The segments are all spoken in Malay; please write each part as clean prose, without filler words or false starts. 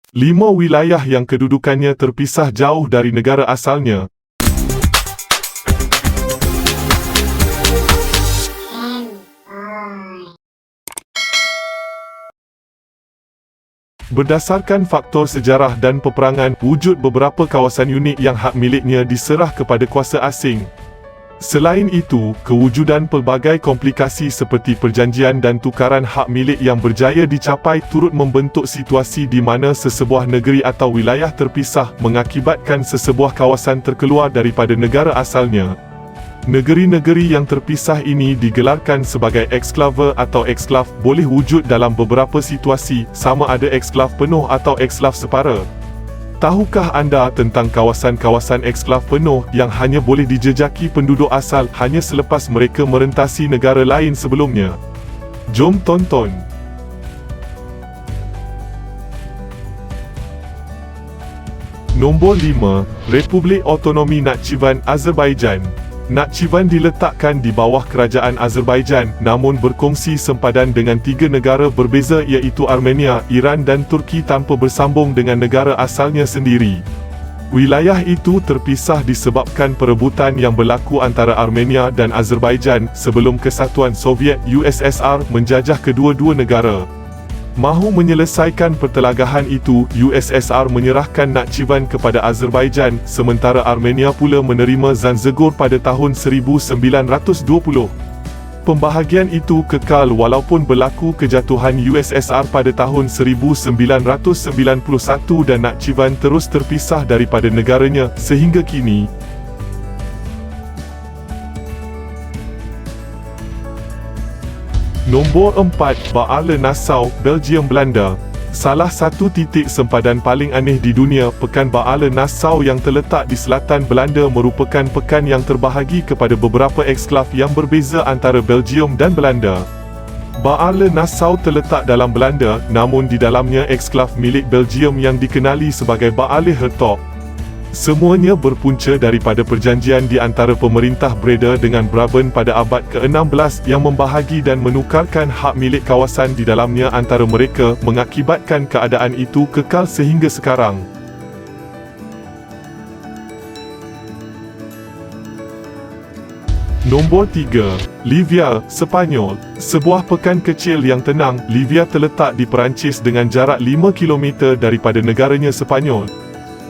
5 wilayah yang kedudukannya terpisah jauh dari negara asalnya. Berdasarkan faktor sejarah dan peperangan, wujud beberapa kawasan unik yang hak miliknya diserah kepada kuasa asing. Selain itu, kewujudan pelbagai komplikasi seperti perjanjian dan tukaran hak milik yang berjaya dicapai turut membentuk situasi di mana sesebuah negeri atau wilayah terpisah mengakibatkan sesebuah kawasan terkeluar daripada negara asalnya. Negeri-negeri yang terpisah ini digelarkan sebagai eksklave atau eksklav boleh wujud dalam beberapa situasi, sama ada eksklav penuh atau eksklav separa. Tahukah anda tentang kawasan-kawasan eksklav penuh yang hanya boleh dijejaki penduduk asal hanya selepas mereka merentasi negara lain sebelumnya? Jom tonton. Nombor 5. Republik Autonomi Nakhchivan Azerbaijan. Nakhchivan diletakkan di bawah kerajaan Azerbaijan namun berkongsi sempadan dengan 3 negara berbeza iaitu Armenia, Iran dan Turki tanpa bersambung dengan negara asalnya sendiri. Wilayah itu terpisah disebabkan perebutan yang berlaku antara Armenia dan Azerbaijan sebelum Kesatuan Soviet USSR menjajah kedua-dua negara. Mahu menyelesaikan pertelagahan itu, USSR menyerahkan Nakhchivan kepada Azerbaijan, sementara Armenia pula menerima Zanzegor pada tahun 1920. Pembahagian itu kekal walaupun berlaku kejatuhan USSR pada tahun 1991 dan Nakhchivan terus terpisah daripada negaranya sehingga kini. Nombor 4. Baale Nassau, Belgium Belanda. Salah satu titik sempadan paling aneh di dunia, Pekan Baale Nassau yang terletak di selatan Belanda merupakan pekan yang terbahagi kepada beberapa eksklav yang berbeza antara Belgium dan Belanda. Baale Nassau terletak dalam Belanda, namun di dalamnya eksklav milik Belgium yang dikenali sebagai Baale Hertog. Semuanya berpunca daripada perjanjian di antara pemerintah Breda dengan Brabant pada abad ke-16 yang membahagi dan menukarkan hak milik kawasan di dalamnya antara mereka, mengakibatkan keadaan itu kekal sehingga sekarang. Nombor 3. Livia, Sepanyol. Sebuah pekan kecil yang tenang, Livia terletak di Perancis dengan jarak 5 km daripada negaranya Sepanyol.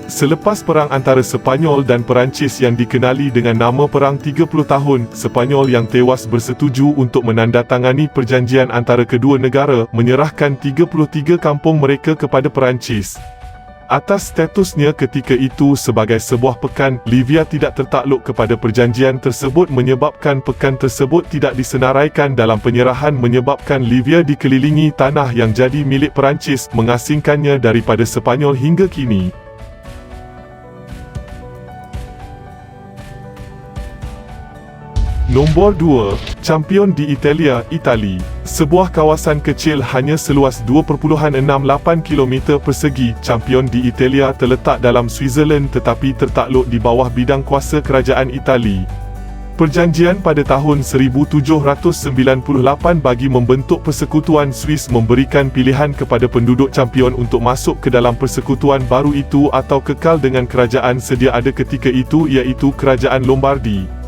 Selepas perang antara Sepanyol dan Perancis yang dikenali dengan nama Perang 30 Tahun, Sepanyol yang tewas bersetuju untuk menandatangani perjanjian antara kedua negara, menyerahkan 33 kampung mereka kepada Perancis. Atas statusnya ketika itu sebagai sebuah pekan, Livia tidak tertakluk kepada perjanjian tersebut menyebabkan pekan tersebut tidak disenaraikan dalam penyerahan menyebabkan Livia dikelilingi tanah yang jadi milik Perancis, mengasingkannya daripada Sepanyol hingga kini. Nombor 2. Champion di Italia, Itali. Sebuah kawasan kecil hanya seluas 2.68 km persegi, Champion di Italia terletak dalam Switzerland tetapi tertakluk di bawah bidang kuasa kerajaan Itali. Perjanjian pada tahun 1798 bagi membentuk persekutuan Swiss memberikan pilihan kepada penduduk Champion untuk masuk ke dalam persekutuan baru itu atau kekal dengan kerajaan sedia ada ketika itu iaitu Kerajaan Lombardi.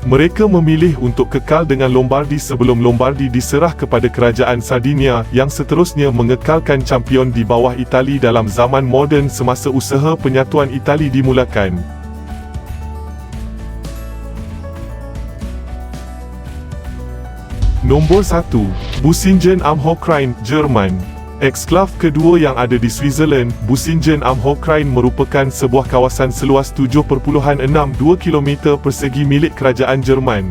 Mereka memilih untuk kekal dengan Lombardi sebelum Lombardi diserah kepada Kerajaan Sardinia yang seterusnya mengekalkan Champion di bawah Itali dalam zaman moden semasa usaha penyatuan Itali dimulakan. Nombor 1. Busingen am Hochrhein, Jerman. Eksklav kedua yang ada di Switzerland, Busingen am Hochrhein merupakan sebuah kawasan seluas 7.62 km persegi milik Kerajaan Jerman.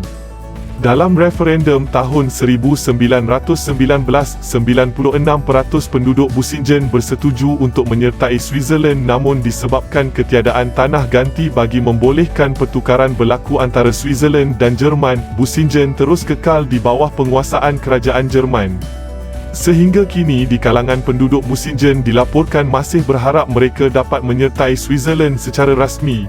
Dalam referendum tahun 1919, 96% penduduk Busingen bersetuju untuk menyertai Switzerland namun disebabkan ketiadaan tanah ganti bagi membolehkan pertukaran berlaku antara Switzerland dan Jerman, Busingen terus kekal di bawah penguasaan Kerajaan Jerman. Sehingga kini di kalangan penduduk Busingen dilaporkan masih berharap mereka dapat menyertai Switzerland secara rasmi.